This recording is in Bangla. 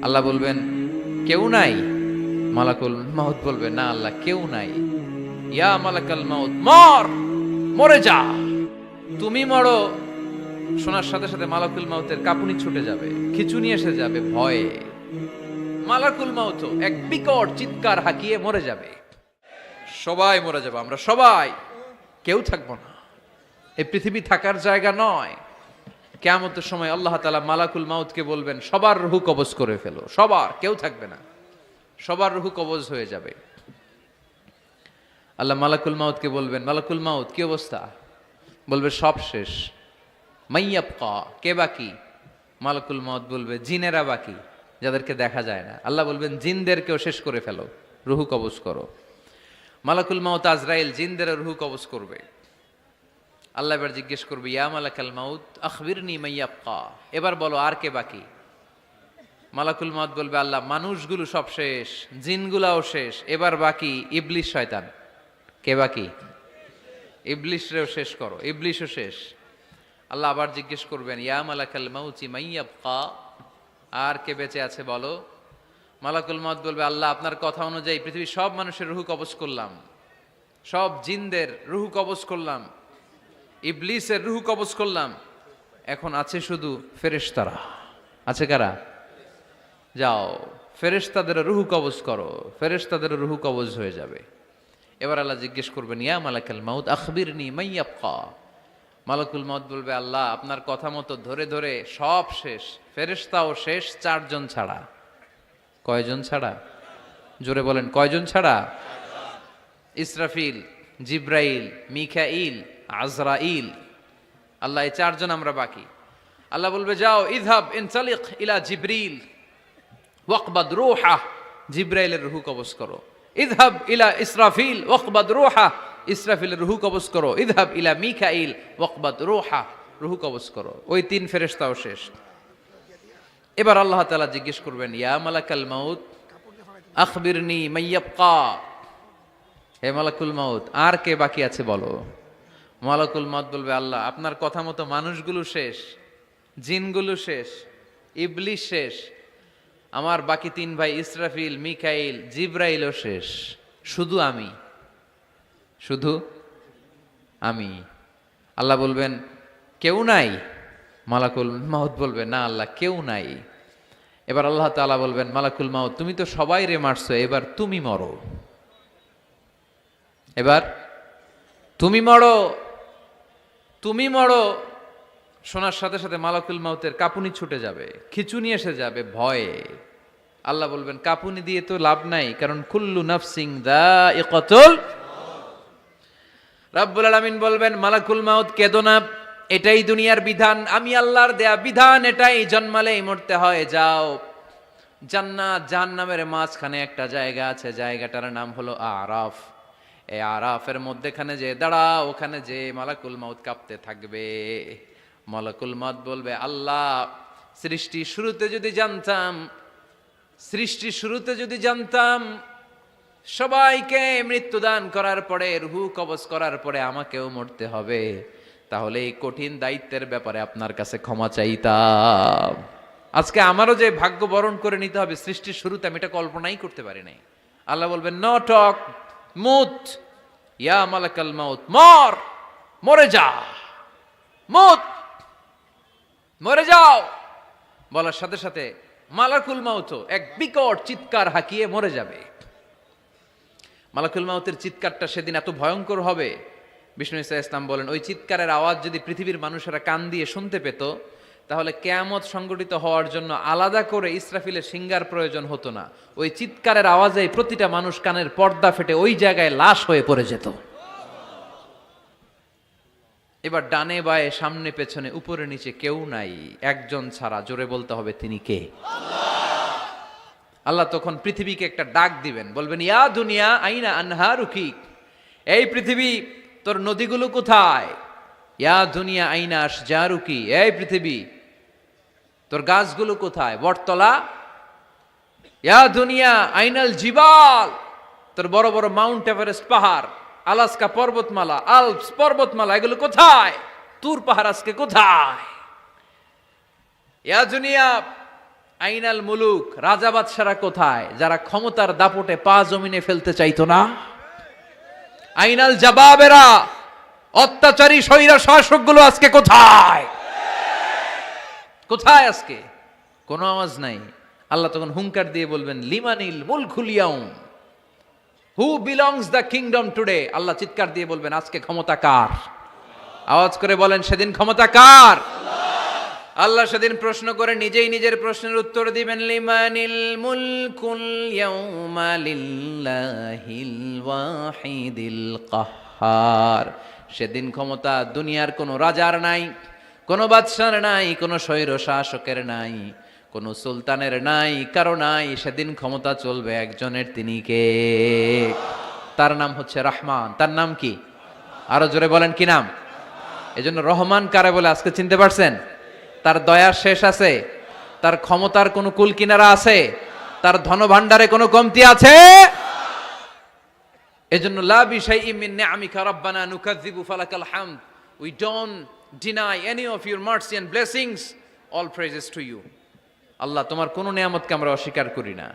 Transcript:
আল্লাহ বলবেন কেউ নাই, মালাকুল মাউত বলবে না আল্লাহ কেউ নাই। ইয়া মালাকাল মাউত মর, মরে যা, তুমি মরো। শোনার সাথে সাথে মালাকুল মাউতের কাঁপুনি ছুটে যাবে, খিঁচুনি এসে যাবে ভয়ে। মালাকুল মাউত এক বিকট চিৎকার হাঁকিয়ে মরে যাবে। সবাই মরে যাবে, আমরা সবাই, কেউ থাকবো না। এই পৃথিবী থাকার জায়গা নয়। কিয়ামতের সময় আল্লাহ তাআলা মালাকুল মাউতকে বলবেন সবার রূহ কবজ করে ফেলো, সবার, কেউ থাকবে না, সবার রূহ কবজ হয়ে যাবে। আল্লাহ মালাকুল মাউতকে বলবেন মালাকুল মাউত কি অবস্থা? বলবে সব শেষ। মাইয়াবকা, কে বাকি? মালাকুল মাউত বলবে জিনেরা বাকি, যাদেরকে দেখা যায় না। আল্লাহ বলবেন জিনদেরকেও শেষ করে ফেলো, রূহ কবজ করো। মালাকুল মাউত আজরাইল জিনদের রূহ কবজ করবে। আল্লাহ এবার জিজ্ঞেস করবে ইয়া মালাকাল মাউত আখবিরনি মাইয়াবকা, এবার বলো আর কে বাকি? মালাকুল মাউত বলবে আল্লাহ মানুষগুলো সব শেষ, জিনগুলাও শেষ, এবার বাকি ইবলিশ শয়তান। কে বাকি? ইবলিশরেও শেষ করো, ইবলিশও শেষ। আল্লাহ আবার জিজ্ঞেস করবেন ইয়া মালাকাল মাউতি মাইয়াবকা, আর কে বেঁচে আছে বলো? মালাকুল মাউত বলবে আল্লাহ আপনার কথা অনুযায়ী পৃথিবীর সব মানুষের রূহ কবজ করলাম, সব জিনদের রূহ কবজ করলাম, ইবলিসের রূহ কবজ করলাম, এখন আছে শুধু ফেরেশতারা। আছে কারা? যাও ফেরেশতাদের রূহ কবজ করো, ফেরেশতাদের রূহ কবজ হয়ে যাবে। এবার আল্লাহ জিজ্ঞেস করবেন ইয়া মালাকাল মাউত আখবিরনি মাইয়াবকা। মালাকুল মাউত বলবে আল্লাহ আপনার কথা মতো ধরে ধরে সব শেষ, ফেরেশতাও শেষ, চারজন ছাড়া। কয়জন ছাড়া? জোরে বলেন কয়জন ছাড়া? ইসরাফিল, জিব্রাইল, মিকাইল, আজরাইল। আল্লাহ এই চারজন আমরা বাকি। আল্লাহ বলবে যাও ইযহাব ইনতালিক ইলা জিবরিল ওয়াকবাদ রূহা, জিব্রাইলের রূহ কবজ করো। ইযহাব ইলা ইসরাফিল ওয়াকবাদ রূহা, ইসরাফিলের রূহ কবজ করো। ইযহাব ইলা মিকাইল ওয়াকবাদ রূহা, রূহ কবজ করো। ওই তিন ফেরেশতাও শেষ। এবার আল্লাহ তাআলা জিজ্ঞেস করবেন ইয়া মালাকাল মাউত আখবিরনি মাইয়াবকা, হে মালাকুল মাউত আর কে বাকি আছে বলো? মালাকুল মাউত বলবে আল্লাহ আপনার কথা মতো মানুষগুলো শেষ, জিনগুলো শেষ, ইবলিশ শেষ, আমার বাকি তিন ভাই ইসরাফিল, মিকাইল, জিব্রাইলও শেষ, শুধু আমি, শুধু আমি। আল্লাহ বলবেন কেউ নাই? মালাকুল মাউত বলবে না আল্লাহ কেউ নাই। এবার আল্লাহ তাআলা বলবেন মালাকুল মাউত তুমি তো সবাই রে মারছো, এবার তুমি মরো, এবার তুমি মরো, তুমি মরো। শোনার সাথে সাথে মালাকুল মাউতের কাঁপুনি ছুটে যাবে, খিঁচুনি এসে যাবে ভয়ে। আল্লাহ বলবেন কাঁপুনি দিয়ে তো লাভ নাই, কারণ কুল্লু নাফসিন যায়িকাতুল। রাব্বুল আলামিন বলবেন মালাকুল মাউত কেঁদো না, এটাই দুনিয়ার বিধান, আমি আল্লাহর দেয়া বিধান, এটাই জন্মালেই মরতে হয়। যাও জান্নাত জাহান্নামের মাঝখানে একটা জায়গা আছে, জায়গাটার নাম হলো আরাফ। এই আরাফের মধ্যেখানে যে দাঁড়া, ওখানে যে মালাকুল মাউত কাঁপতে থাকবে। মালাকুল মাউত বলবে আল্লাহ সৃষ্টি শুরুতে যদি জানতাম, সৃষ্টি শুরুতে যদি জানতাম সবাইকে মৃত্যুদান করার পরে রূহ কবজ করার পরে আমাকেও মরতে হবে, তাহলে এই কঠিন দায়িত্বের ব্যাপারে আপনার কাছে ক্ষমা চাইতাম। আজকে আমারও যে ভাগ্য বরণ করে নিতে হবে সৃষ্টির শুরুতে, আমি এটা কল্পনাই করতে পারি নাই। আল্লাহ বলবেন নো টক, মুত, ইয়া মালাকাল মাউত মর, মরে যা, মুত, মরে যাও। বলার সাথে সাথে মালাকুল মাউত এক বিকট চিৎকার হাঁকিয়ে মরে যাবে। মালাকুল মাউতের চিৎকারটা সেদিন এত ভয়ঙ্কর হবে, বিষ্ণু ঈসা ইসলাম বলেন ওই চিৎকারের আওয়াজ যদি পৃথিবীর মানুষেরা কান দিয়ে শুনতে পেত, তাহলে কিয়ামত সংগঠিত হওয়ার জন্য আলাদা করে ইসরাফিলের সিঙ্গার প্রয়োজন হতো না। ওই চিৎকারের আওয়াজে প্রতিটা মানুষ কানের পর্দা ফেটে ওই জায়গায় লাশ হয়ে পড়ে যেত। এবার ডানে বায়ে সামনে পেছনে উপরে নিচে কেউ নাই, একজন ছাড়া। জোরে বলতে হবে তিনি কে? আল্লাহ তখন পৃথিবীকে একটা ডাক দিবেন, বলবেন ইয়া দুনিয়া আইনা আনহারুকি, এই পৃথিবী তোর নদীগুলো কোথায়? ইয়া দুনিয়া আইনা আশজারুকি, এই পৃথিবী তোর গাছগুলো কোথায়? বটতলা। ইয়া দুনিয়া আইনাল জিবাল, তোর বড় বড় মাউন্ট এভারেস্ট পাহাড়, আলাস্কা পর্বতমালা, আলপস পর্বতমালা, এগুলো কোথায়? তুর পাহাড় আজকে কোথায়? ইয়া দুনিয়া আইনাল মুলুক, রাজা বাদশারা কোথায় যারা ক্ষমতার দাপটে পা জমিনে ফেলতে চাইতো না? আইনাল জাবাবেরা, অত্যাচারী স্বৈরা শাসকগুলো আজকে কোথায়? কোথায় আজকে? কোনো আওয়াজ নাই। আল্লাহ তখন হুঙ্কার দিয়ে বলবেন, লিমানিল মুলকুল ইয়াউম, who belongs the kingdom today. আল্লাহ চিৎকার দিয়ে বলবেন, আজকে ক্ষমতা কার? আওয়াজ করে বলেন, সেদিন ক্ষমতা কার? আল্লাহ সেদিন প্রশ্ন করে নিজেই নিজের প্রশ্নের উত্তর দিবেন, লিমানিল মুলকুল ইয়াউমা লিল্লাহিল ওয়াহিদিল কাহ্হার। সেদিন ক্ষমতা দুনিয়ার কোনো রাজার নাই, কোনো বাদশার নাই, কোনো স্বৈর শাসকের নাই, কোনো সুলতানের নাই, কারো নাই। সেদিন ক্ষমতা চলবে একজনের, তিনি কে? তার নাম হচ্ছে রহমান। তার নাম কি? আরো জোরে বলেন, কি নাম? এজন্য রহমান কারে বলে আজকে চিনতে পারছেন? তার দয়ার শেষ আছে? তার ক্ষমতার কোনো কুল কিনারা আছে? তার ধনভাণ্ডারে কোনো কমতি আছে? এজন্য লা বিশাইইম মিন নিআমিকা রাব্বানা নুকাযযিবু ফালাকাল হামদ, we don't deny any of your mercy and blessings, all praises to you. আল্লাহ, তোমার কোনো নিয়ামতকে আমরা অস্বীকার করি না।